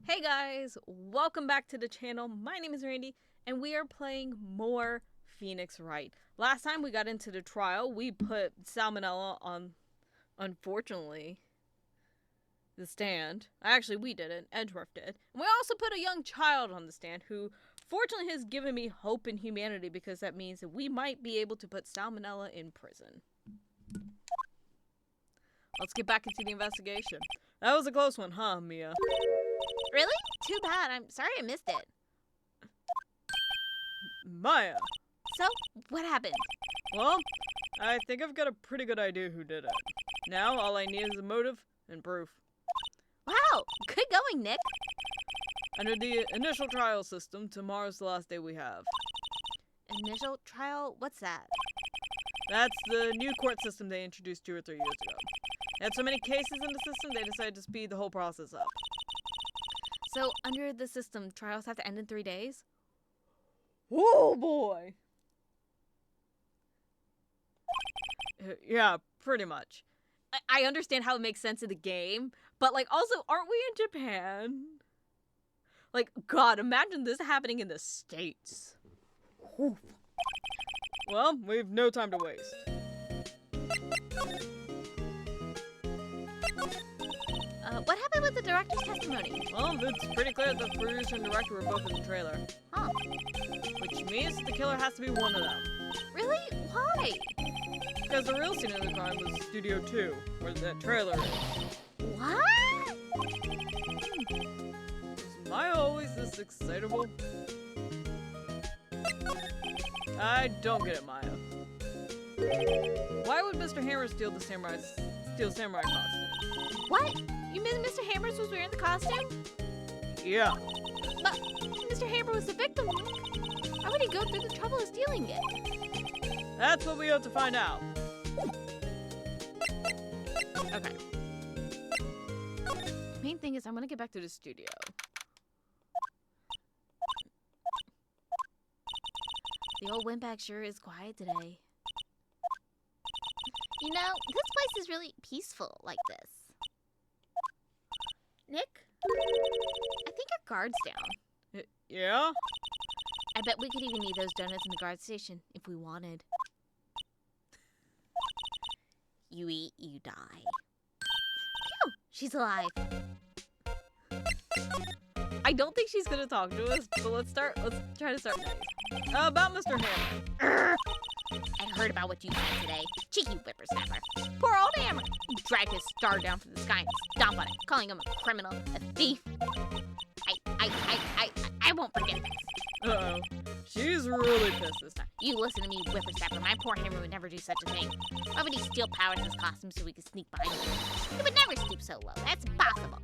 Hey guys, welcome back to the channel. My name is Randy, and we are playing more Phoenix Wright. Last time we got into the trial, we put Salmonella on, unfortunately, the stand. Actually, we didn't. Edgeworth did. And we also put a young child on the stand who, fortunately, has given me hope in humanity because that means that we might be able to put Salmonella in prison. Let's get back into the investigation. That was a close one, huh, Mia? Really? Too bad. I'm sorry I missed it. Maya! So, what happened? Well, I think I've got a pretty good idea who did it. Now, all I need is a motive and proof. Wow! Good going, Nick. Under the initial trial system, tomorrow's the last day we have. Initial trial? What's that? That's the new court system they introduced 2 or 3 years ago. They had so many cases in the system, they decided to speed the whole process up. So, under the system, trials have to end in 3 days? Oh boy! Yeah, pretty much. I understand how it makes sense in the game, but, also, aren't we in Japan? God, imagine this happening in the States. Oof. Well, we've no time to waste. What happened with the director's testimony? Well, it's pretty clear that the producer and director were both in the trailer. Huh. Which means the killer has to be one of them. Really? Why? Because the real scene of the crime was Studio 2, where that trailer is. What? Is Maya always this excitable? I don't get it, Maya. Why would Mr. Hammer steal samurai costume? What? You mean Mr. Hammers was wearing the costume? Yeah. But Mr. Hammer was the victim. Why would he go through the trouble of stealing it? That's what we have to find out. Okay. The main thing is I'm gonna get back to the studio. The old windbag sure is quiet today. You know, this place is really peaceful like this. Nick? I think your guard's down. Yeah? I bet we could even eat those donuts in the guard station if we wanted. You eat, you die. Phew, she's alive. I don't think she's gonna talk to us, but let's try to start nice. About Mr. Hammer. I heard about what you said today. Cheeky whippersnapper. Poor old Hammer. You drag his star down from the sky and stomp on it, calling him a criminal, a thief. I won't forget this. Uh-oh. She's really pissed this time. You listen to me, whippersnapper. My poor Hammer would never do such a thing. Why would he steal Powers' costume so we could sneak behind him? He would never stoop so low. That's impossible.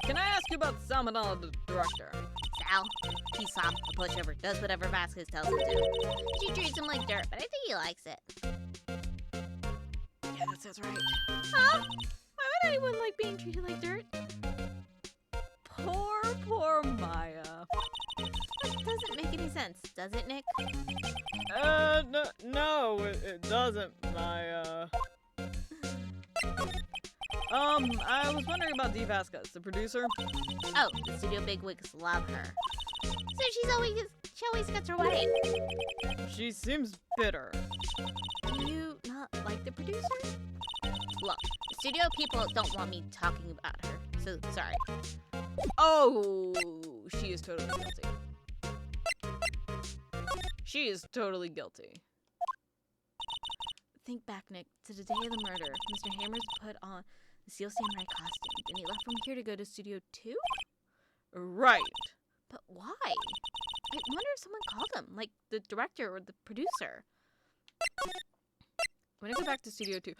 Can I ask you about Salmonella, the director? Sal, he's soft, a pushover, does whatever Vasquez tells him to. She treats him like dirt, but I think he likes it. Yeah, that sounds right. Huh? Why would anyone like being treated like dirt? Poor Maya. That doesn't make any sense, does it, Nick? No, it doesn't, Maya. I was wondering about Dee Vasquez, the producer. Oh, the studio bigwigs love her. So she always gets her way. She seems bitter. Do you not like the producer? Look, the studio people don't want me talking about her, so sorry. Oh, she is totally guilty. She is totally guilty. Think back, Nick, to the day of the murder. Mr. Hammers put on the Steel Samurai costume. Then he left from here to go to Studio 2? Right. But why? I wonder if someone called him, like the director or the producer. When I go back to Studio 2,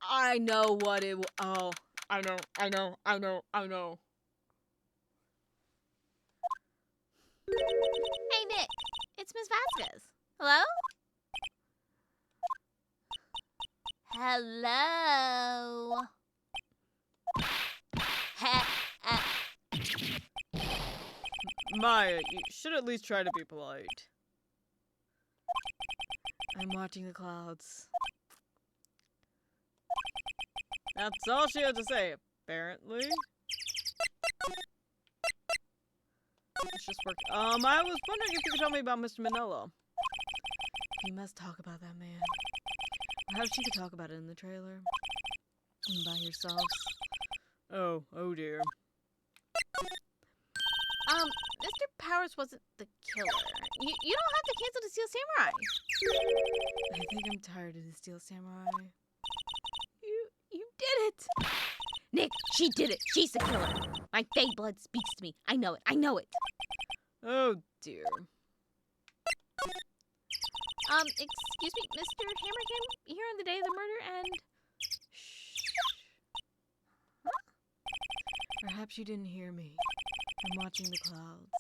I know what it will. Oh, I know. Hey, Nick. It's Miss Vasquez. Hello? Hello? Maya, you should at least try to be polite. I'm watching the clouds. That's all she had to say. apparently. It's just work. I was wondering if you could tell me about Mr. Manolo. You must talk about that man. Perhaps you could talk about it in the trailer. By yourselves. Oh dear. Mr. Powers wasn't the killer. You don't have to cancel the Steel Samurai. I think I'm tired of the Steel Samurai. You did it! Nick, she did it. She's the killer. My Fae blood speaks to me. I know it. Oh dear. Excuse me, Mr. Hammer came here on the day of the murder and... Shh. Huh? Perhaps you didn't hear me. I'm watching the clouds.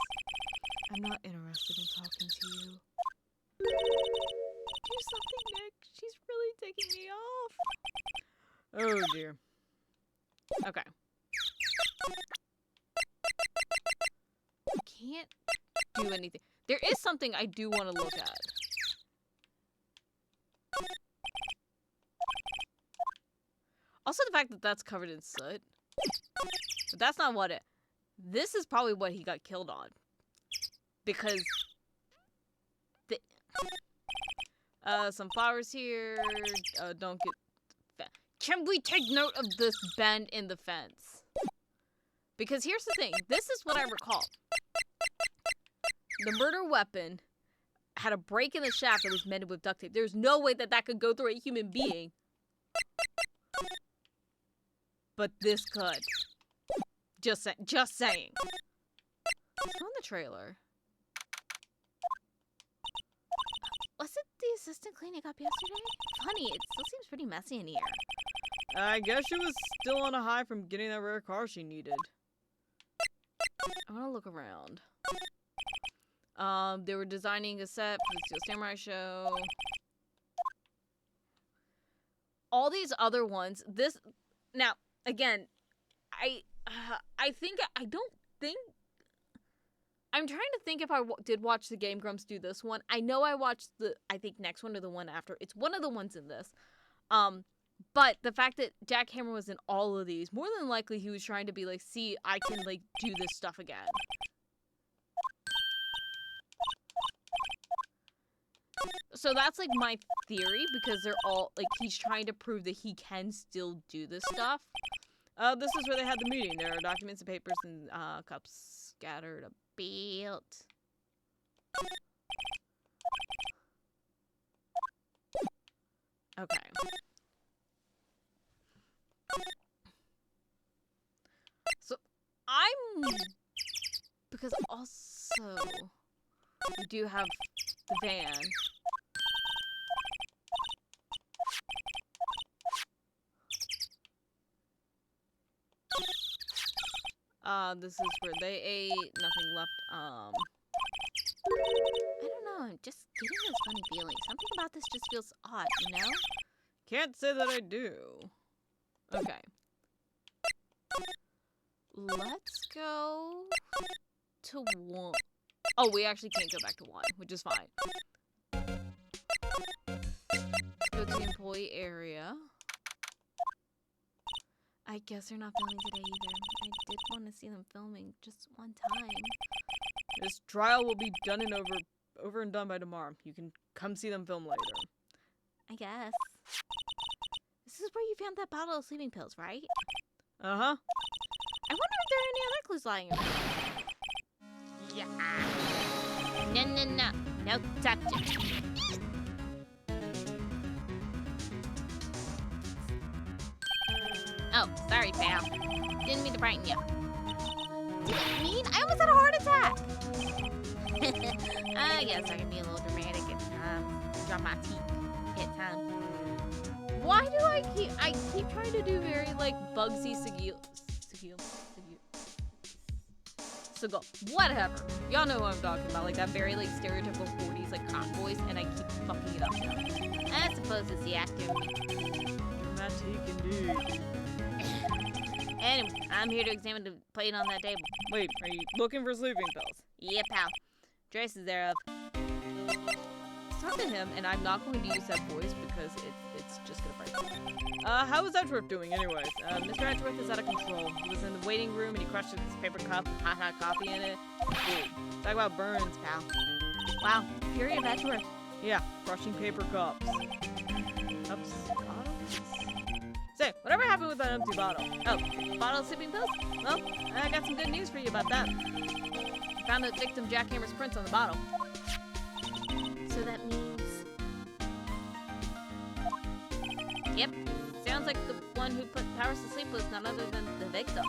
I'm not interested in talking to you. Do something, Nick. She's really taking me off. Oh dear. Okay. I can't do anything. There is something I do want to look at. Also the fact that that's covered in soot. But that's not what it... This is probably what he got killed on. Because... some flowers here. Don't get... Can we take note of this bend in the fence? Because here's the thing. This is what I recall. The murder weapon had a break in the shaft that was mended with duct tape. There's no way that could go through a human being. But this could. Just saying. What's on the trailer? Wasn't the assistant cleaning up yesterday? Funny, it still seems pretty messy in here. I guess she was still on a high from getting that rare car she needed. I want to look around. They were designing a set for the Steel Samurai show. All these other ones. This now again. I'm trying to think if I did watch the Game Grumps do this one. I know I watched the, I think, next one or the one after. It's one of the ones in this. But the fact that Jack Hammer was in all of these, more than likely he was trying to be like, see, I can, like, do this stuff again. So that's, like, my theory, because they're all, like, he's trying to prove that he can still do this stuff. This is where they had the meeting. There are documents and papers and cups scattered about. Okay. So because also we do have the van. This is where they ate. Nothing left. I don't know. I'm just getting this funny feeling. Something about this just feels odd, you know? Can't say that I do. Okay. Let's go to 1. Oh, we actually can't go back to 1, which is fine. Go to the employee area. I guess they're not filming today either. I did want to see them filming just one time. This trial will be done and over and done by tomorrow. You can come see them film later. I guess. This is where you found that bottle of sleeping pills, right? Uh-huh. I wonder if there are any other clues lying around. Yeah. No. No touching. Oh, sorry, pal. Didn't mean to frighten you. Did it mean? I almost had a heart attack. I guess I can be a little dramatic at times. Dramatic at times. Why do I keep trying to do very, like, Bugsy Seagull. Whatever. Y'all know who I'm talking about. Like, that very, like, stereotypical 40s, like, cop voice, and I keep fucking it up now. I suppose it's the actor. Dramatic indeed. Anyway, I'm here to examine the plate on that table. Wait, are you looking for sleeping pills? Yeah, pal. Traces thereof. Talk to him, and I'm not going to use that voice because it's just gonna break me. How is Edgeworth doing anyways? Mr. Edgeworth is out of control. He was in the waiting room and he crushed his paper cup with hot coffee in it. Ooh, talk about burns, pal. Wow, fury of Edgeworth. Yeah, crushing paper cups. Cups? Bottles? Say, whatever happened with that empty bottle? Oh, bottle of sleeping pills? Well, I got some good news for you about that. I found the victim jackhammer's prints on the bottle. So that means... Yep, sounds like the one who put Powers to sleep was none other than the victim.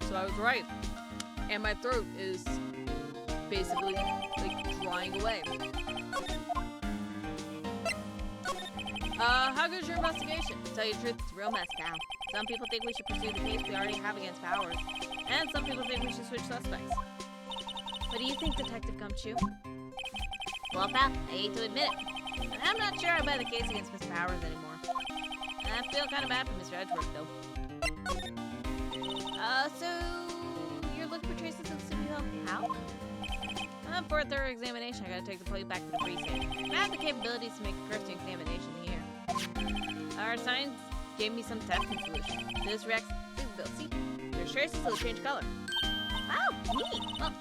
So I was right. And my throat is basically, like, drying away. How good's your investigation? To tell you the truth, it's a real mess, pal. Some people think we should pursue the case we already have against Powers. And some people think we should switch suspects. What do you think, Detective Gumshoe? Well, pal, I hate to admit it, but I'm not sure I buy the case against Mr. Powers anymore. And I feel kind of bad for Mr. Edgeworth, though. So... you're looking for traces of the sleeping pill? How? For a thorough examination, I gotta take the plate back to the precinct. I have the capabilities to make a cursory examination here. Our science gave me some testing solution. This reacts to the pill. See? There's traces will change color. Wow, neat! Well,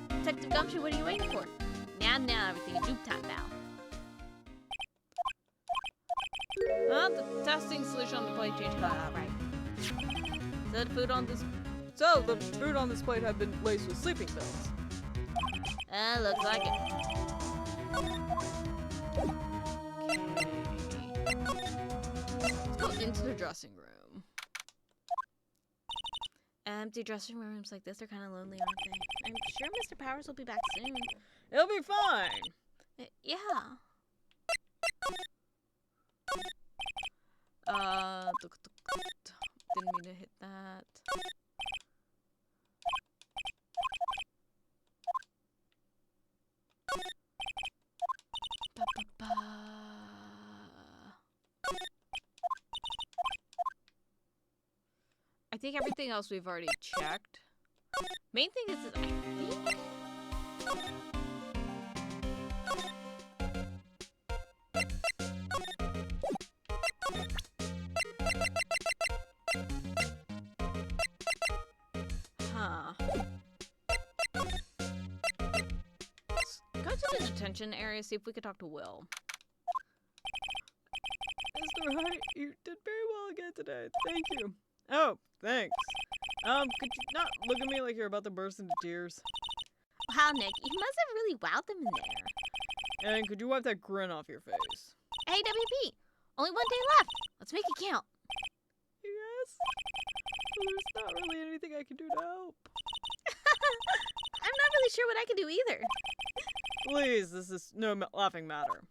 Detective Gumshoe, what are you waiting for? Now, everything is dupe time, pal. The testing solution on the plate changed color. Right. So the food on this plate had been laced with sleeping pills. Looks like it. Let's go into the dressing room. Empty dressing rooms like this are kind of lonely, aren't they? I'm sure Mr. Powers will be back soon. It'll be fine. Yeah. Didn't mean to hit that. I think everything else we've already checked. Main thing is I think... Huh. Let's go to the detention area, see if we could talk to Will. Mr. Wright, you did very well again today. Thank you. Oh, thanks. Could you not look at me like you're about to burst into tears? Wow, Nick, you must have really wowed them in there. And could you wipe that grin off your face? Hey, WP, only 1 day left. Let's make it count. Yes? There's not really anything I can do to help. I'm not really sure what I can do either. Please, this is no laughing matter.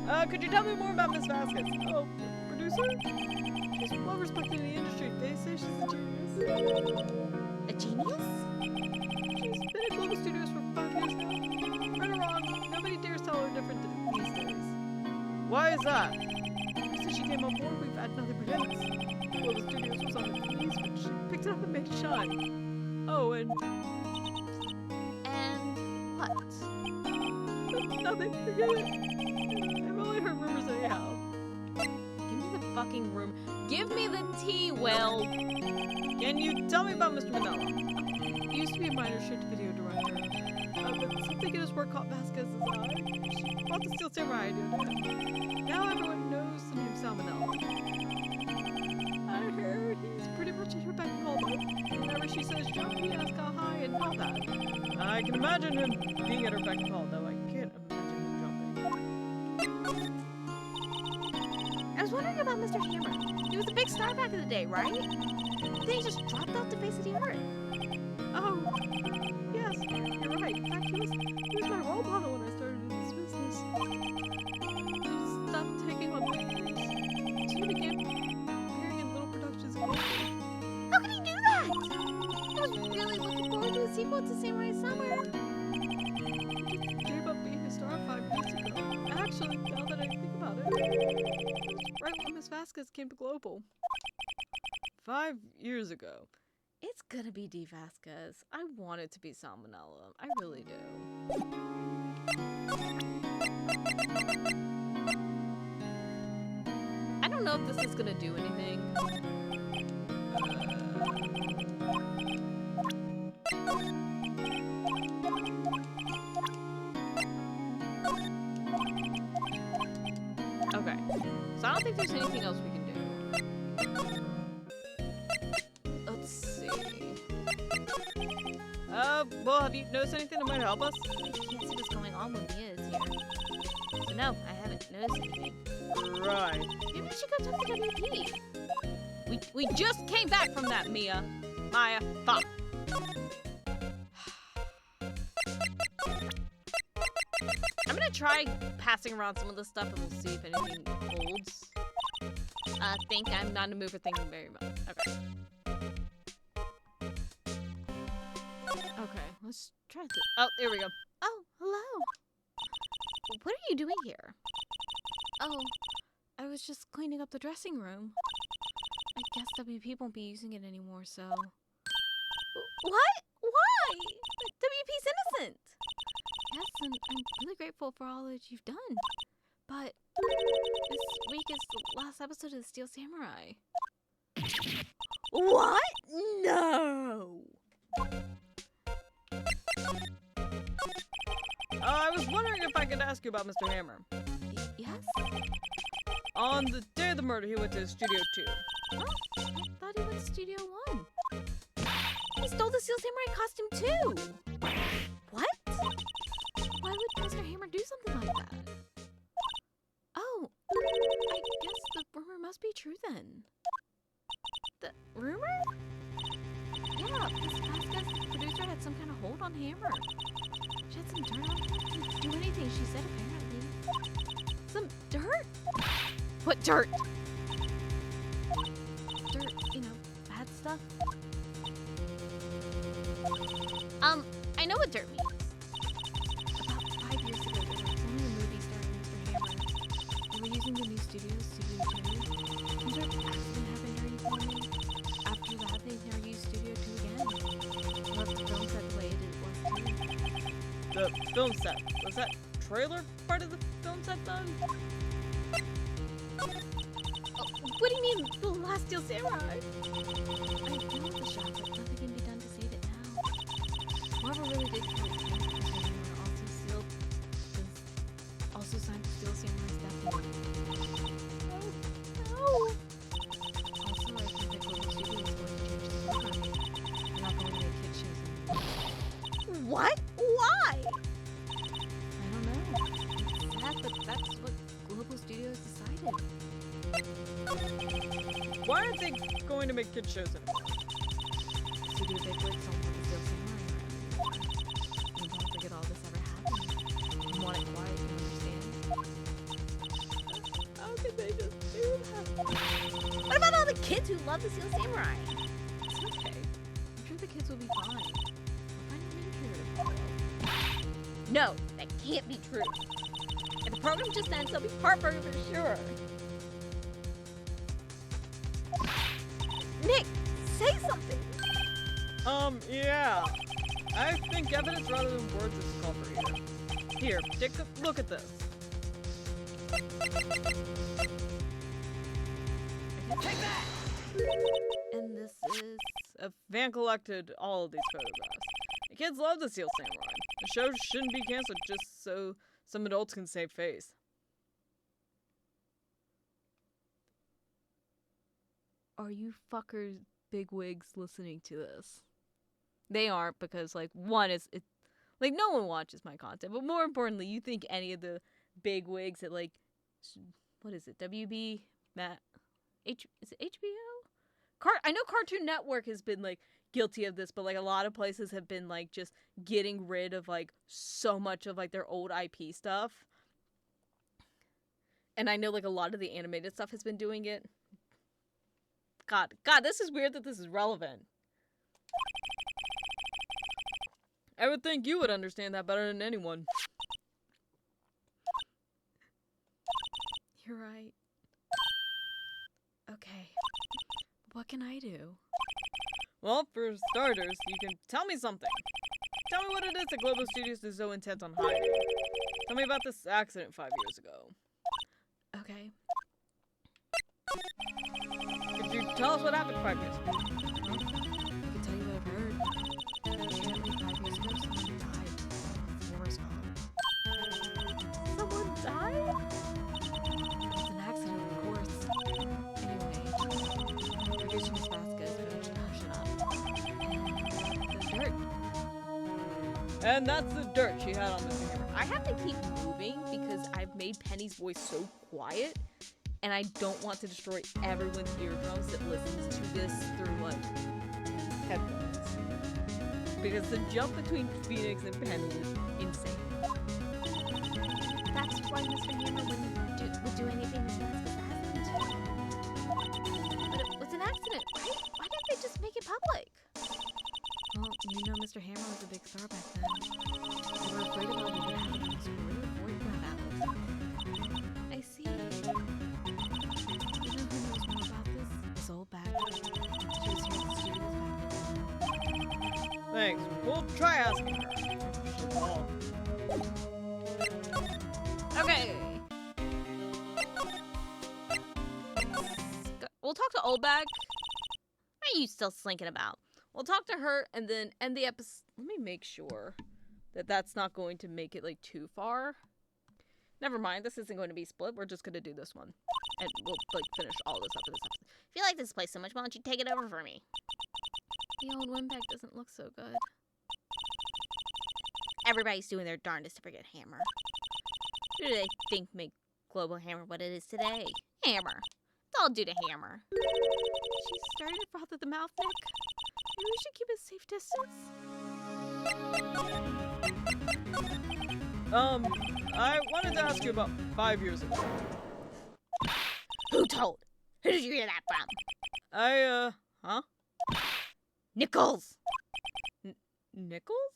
Okay. Could you tell me more about Miss Vasquez? Oh, producer? She's well respected in the industry. They say she's a genius. A genius? She's been at Global Studios for 5 years now. Right or wrong, nobody dares tell her different these days. Why is that? Since she came on board, we've had nothing but hits. Global Studios was on the knees, but she picked it up and made it shine. Oh, and... And what? Nothing, forget it. I've only heard rumors anyhow. Give me the fucking room. Give me the tea, Will. Can you tell me about Mr. Manila? He used to be a minor straight video director. But something in his work caught Vasquez's eye. She brought the Steel Samurai idea to him. Now everyone knows the name Salmonella. I hear he's pretty much at her beck and call though. Whenever she says jump, he asks how high and all that. I can imagine him being at her beck and call, though I can't imagine him jumping. I was wondering about Mr. Hammer. He was a big star back in the day, right? Then he just dropped off the face of the earth. Oh, yes, you're right. In fact, he was my role model when I started in this business. I stopped taking on big roles. Soon began appearing in little productions. How could he do that? I was really looking forward to a sequel to Samurai Summer. He gave up being a star 5 years ago. Actually, now that I think about it, it was right when Miss Vasquez came to Global. 5 years ago. It's gonna be D. Vasquez. I want it to be Salmonella. I really do. I don't know if this is gonna do anything. Okay, so I don't think there's anything else we can do. Let's see. Well, have you noticed anything that might help us? I can't see what's going on when Mia is here. So no, I haven't noticed anything. Right. Maybe we should go talk to WP. We just came back from that, Mia. Maya, fuck. I'm gonna try passing around some of this stuff and we'll see if anything holds. I think I'm not a mover thinking very much. Okay. Okay, let's try to. Oh, here we go. Oh, hello. What are you doing here? Oh, I was just cleaning up the dressing room. I guess WP won't be using it anymore, so. What? Why? WP's innocent. Yes, and I'm really grateful for all that you've done. But this week is the last episode of the Steel Samurai. What? No! I was wondering if I could ask you about Mr. Hammer. Yes? On the day of the murder, he went to Studio 2. Oh, I thought he went to Studio 1. He stole the Steel Samurai costume too! What? Why would Mr. Hammer do something like that? Oh, I guess the rumor must be true then. The rumor? Yeah, this podcast producer had some kind of hold on Hammer. She had some dirt on him. Didn't do anything, she said, apparently. Some dirt? What dirt? Dirt, you know, bad stuff. I know what dirt means. About 5 years ago, there was only a movie starring Mr. Hammer. They were using the new studio, Studio 2. And their accident happened during filming. After that, they never used Studio 2 again. They left the film set the way it was too. The film set. Was that trailer part of the film set then? Oh, what do you mean, the last Steel Samurai? I know the shot, but nothing can be done to save it now. Whoever really did kill Mr. Hammer also signed the Steel Samurai's death warrant. Oh, no! Also, I think that Global Studio is going to change the programming. They're not going to make kid shows anymore. What? Why? I don't know. It's sad, but that's what Global Studios decided. Why aren't they going to make kid shows anymore? Studio bigwigs don't want the Steel Samurai around anymore. They don't forget all this ever happened. They want it quiet, you understand? How could they just do that? What about all the kids who love the Steel Samurai? It's okay. I'm sure the kids will be fine. We'll find them in here tomorrow. No, that can't be true. If the program just ends, they'll be heartbroken for sure. Nick, say something! Yeah. I think evidence rather than words is called for here. Here, take a look at this. Take that! And this is... A fan collected all of these photographs. The kids love the Steel Samurai. The show shouldn't be canceled just so some adults can save face. Are you fuckers bigwigs listening to this? They aren't, because like one is like no one watches my content, but more importantly, you think any of the bigwigs at like what is it, WB, is it HBO? I know Cartoon Network has been like guilty of this, but like a lot of places have been like just getting rid of like so much of like their old IP stuff. And I know like a lot of the animated stuff has been doing it. God, this is weird that this is relevant. I would think you would understand that better than anyone. You're right. Okay. What can I do? Well, for starters, you can tell me something. Tell me what it is that Global Studios is so intent on hiding. Tell me about this accident 5 years ago. Okay. Could you tell us what happened 5 years ago? I can tell you what I've heard. Apparently 5 years ago, someone died. Hammer's fault. Someone died? It was an accident, of course. Anyway, tradition is Vasquez managed to hush it up. And the dirt. And that's the dirt she had on Mr. Hammer. I have to keep moving because I've made Penny's voice so quiet, and I don't want to destroy everyone's eardrums that listens to this through, like, headphones. Because the jump between Phoenix and Penny is insane. That's why Mr. Hammer would do anything Miss Vasquez asked him to. But it was an accident, right? Why didn't they just make it public? Well, you know Mr. Hammer was a big star back then. They were afraid about what would happen in his career before he got out. I see. You know who knows more about this? This old bag. She was here at the studios back then. Thanks. We'll try asking her. She'll call. Okay. We'll talk to Oldbag. What are you still slinking about? We'll talk to her and then end the episode. Let me make sure that that's not going to make it, like, too far. Never mind. This isn't going to be split. We're just going to do this one. And we'll, like, finish all this up in this episode. If you like this place so much, why don't you take it over for me? The old windbag doesn't look so good. Everybody's doing their darndest to forget Hammer. Who do they think made Global Hammer what it is today? Hammer. It's all due to Hammer. She started to froth at the mouth, Nick. Maybe we should keep a safe distance. I wanted to ask you about 5 years ago. Who told? Who did you hear that from? Huh? Nichols! Nichols?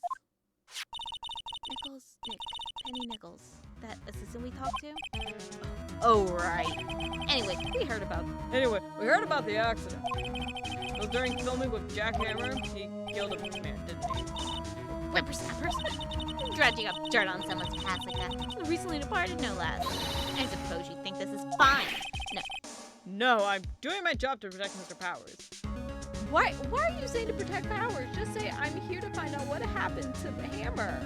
Nichols, Nick. Penny Nichols. That assistant we talked to? Oh, right. Anyway, We heard about Anyway, we heard about the accident. It was during filming with Jack Hammer. He killed a man, didn't he? whippersnappers. Dredging up dirt on someone's past like that. Recently departed, no less. I suppose you think this is fine. No. No, I'm doing my job to protect Mr. Powers. Why are you saying to protect Powers? Just say, I'm here to find out what happened to the hammer.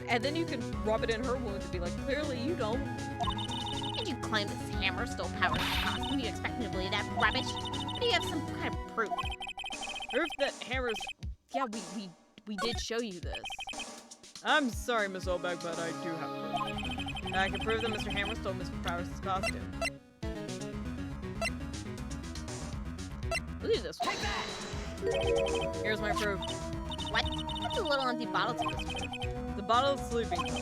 And then you can rub it in her wounds and be like, clearly you don't. Did you claim this Hammer stole Powers' costume? You expect me to believe that rubbish? Or do you have some kind of proof? Proof that Hammer's... Yeah, we did show you this. I'm sorry, Miss Olbeck, but I do have proof. I can prove that Mr. Hammer stole Mr. Powers' costume. Look at this one. Here's my proof. What? What's a little empty bottle to this proof? The bottle of sleeping pills.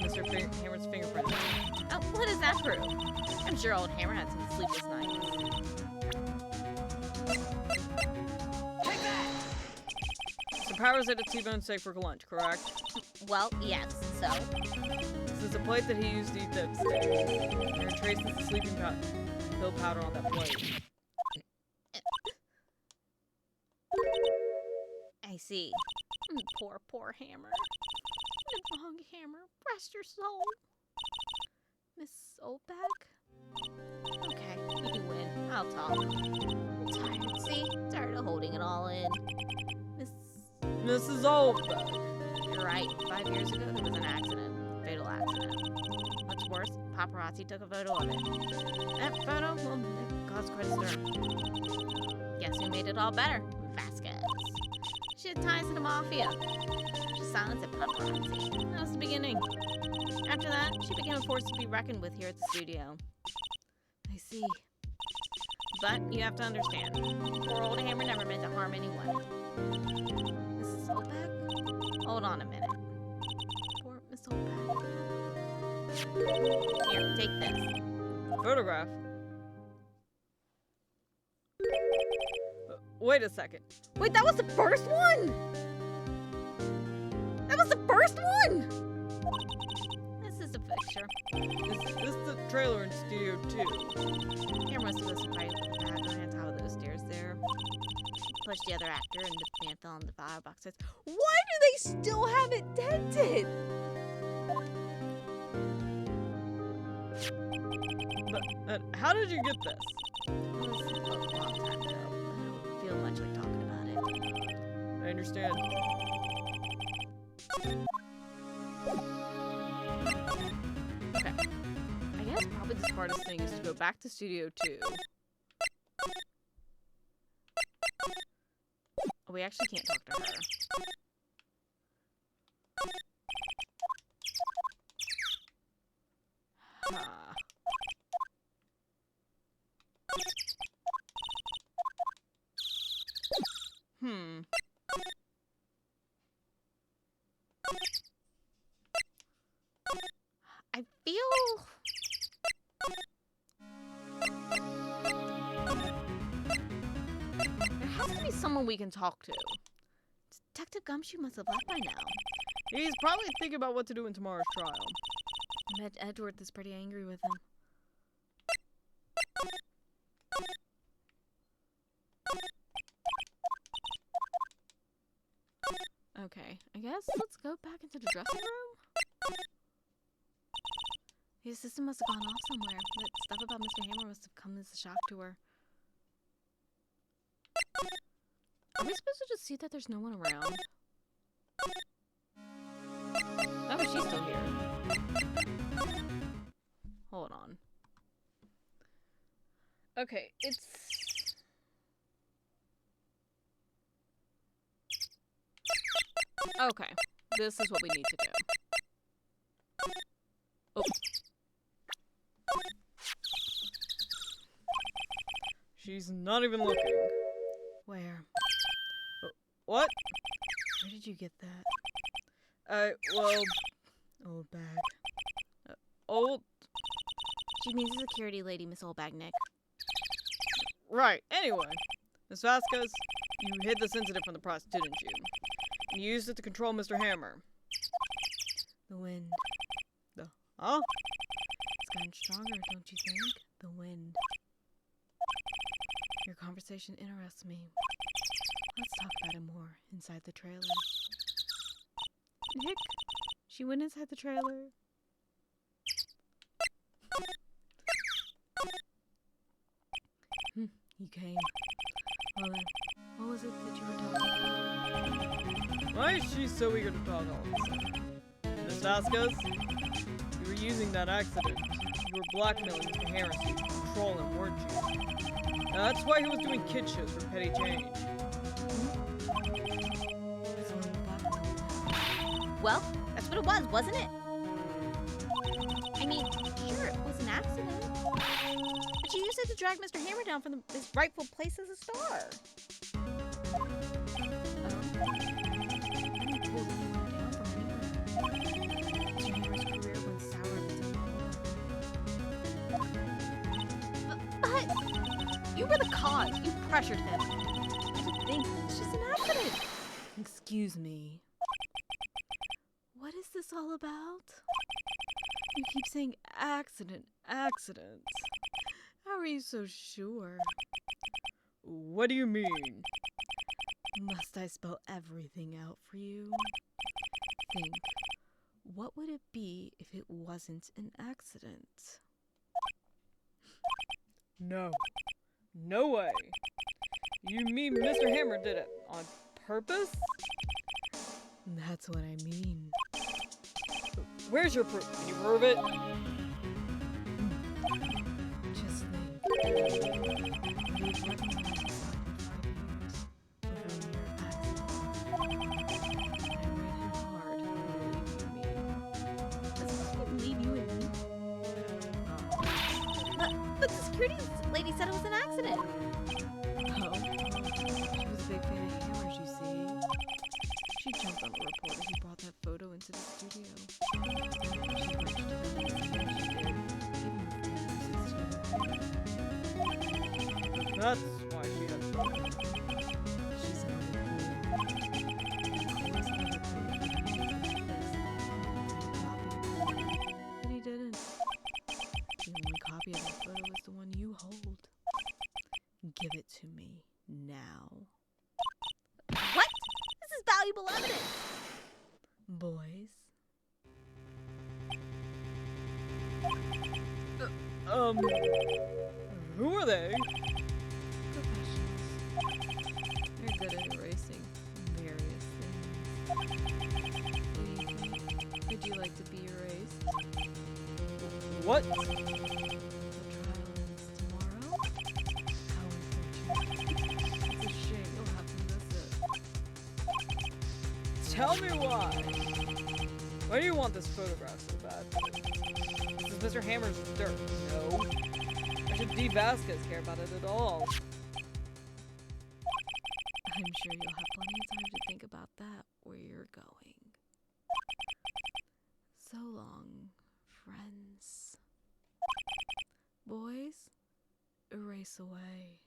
Mr. Hammer's fingerprint. Oh, what does that prove? I'm sure old Hammer had some sleepless nights. Mr. Powers ate a T-bone steak for lunch, correct? Well, yes, so? This is a plate that he used to eat that steak. There are traces of sleeping pill powder on that plate. I see. Poor Hammer. What's wrong, Hammer? Rest your soul. Miss Oldbag? Okay, you can win. I'll talk. I'm tired, see? Tired of holding it all in. Mrs. Olbeck. You're right. 5 years ago, there was an accident. Fatal accident. What's worse, paparazzi took a photo of it. That photo, well, it caused quite a stir. Guess who made it all better? Vasquez. She had ties to the mafia. She silenced the paparazzi. That was the beginning. After that, she became a force to be reckoned with here at the studio. I see. But you have to understand, poor old Hammer never meant to harm anyone. Mrs. Oldbag? Hold on a minute. Poor Miss Oldbag. Here, take this. Photograph? Wait a second. Wait, that was the first one? That was the first one! This is a picture. Is this the trailer in Studio 2? Hammer must have listened right with the back on top of those stairs there. She pushed the other actor and the man fell in the firebox. Why do they still have it dented? But how did you get this? It was a long time ago. I don't feel much like talking about it. I understand. Okay. I guess probably the smartest thing is to go back to Studio 2. Oh, we actually can't talk to her. Hmm. I feel... There has to be someone we can talk to. Detective Gumshoe must have left by now. He's probably thinking about what to do in tomorrow's trial. I bet Edward is pretty angry with him. Okay, I guess let's go back into the dressing room. The assistant must have gone off somewhere. That stuff about Mr. Hammer must have come as a shock to her. Are we supposed to just see that there's no one around? Oh, she's still here. Hold on. Okay, it's... Okay, this is what we need to do. Oh. She's not even looking. Where? What? Where did you get that? Well... Old bag. Old... She means the security lady, Miss Oldbag Nick. Right, anyway. Miss Vasquez, you hid the sensitive from the prostitute, didn't you? And you used it to control Mr. Hammer. The wind. Huh? It's gotten stronger, don't you think? The wind. Your conversation interests me. Let's talk about it more inside the trailer. Nick, she went inside the trailer. You came. Well then, what was it that you were talking about? Why is she so eager to talk all of a sudden? Miss Vasquez, you were using that accident. You were blackmailing Mr. Hammer so you could control him, weren't you? That's why he was doing kid shows for petty change. Well, that's what it was, wasn't it? I mean, sure, it was an accident. But you used it to drag Mr. Hammer down from his rightful place as a star. But you were the cause. You pressured him. I didn't think it's just an accident. Excuse me. What is this all about? You keep saying accident, accident. How are you so sure? What do you mean? Must I spell everything out for you? Think, what would it be if it wasn't an accident? No. No way. You mean Mr. Hammer did it on purpose? That's what I mean. Where's your proof? Can you prove it? Just think. We've worked on this over a year accident. I ran him hard, believe you me. Does he believe you and me? But the security lady said it was an accident. Oh, she was a big fan of Hammers, you see. She jumped on the reporter who brought that photo into the studio. She rushed it out and she did, giving her That's why she had trouble. She's another fool. But he didn't. The only copy of that photo is the one you hold. Give it to me now. What? This is valuable evidence. Boys. Who are they? Professionals. They're good at erasing various things. Would you like to be erased? What? The trial ends tomorrow? How unfortunate. It's a shame you'll have to miss it. Tell me why. Why do you want this photograph so bad? This is Mr. Hammer's dirt. No. Why should D. Vasquez care about it at all? I'm sure you'll have plenty of time to think about that where you're going. So long, friends. Boys, erase away.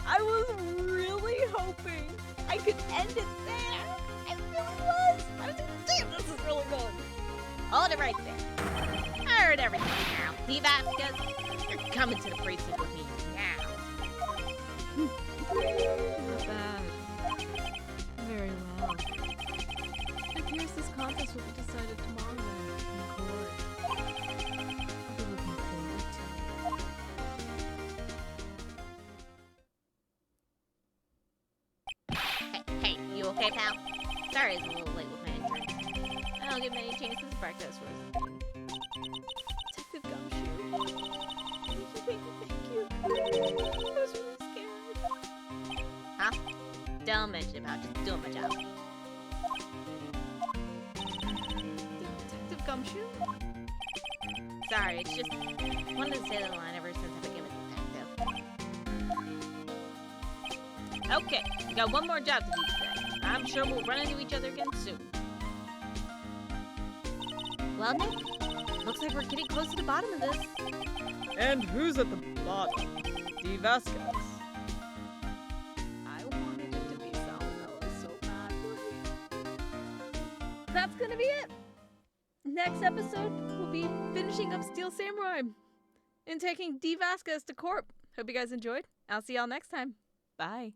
I was really hoping I could end it there. I really was. I was like, damn, this is really good. Hold it right there. I heard everything now. D. Vasquez, you're coming to the precinct with me now. Not bad. Very well. It appears this contest will be decided tomorrow then in court. I'll be looking forward to Hey, you okay, pal? Sorry it's a little late with my intern. I don't get many chances to practice for this thing. Detective Gumshoe. Thank you. I was really scared. Huh? Don't mention about just doing my job. Detective Gumshoe? Sorry, it's just wanted to say the line ever since I became a detective. Okay, we got one more job to do today. I'm sure we'll run into each other again soon. Well, Nick, looks like we're getting close to the bottom of this. And who's at the bottom? D. Vasquez. I wanted it to be salmonella so badly. That's gonna be it. Next episode, we'll be finishing up Steel Samurai and taking D. Vasquez to court. Hope you guys enjoyed. I'll see y'all next time. Bye.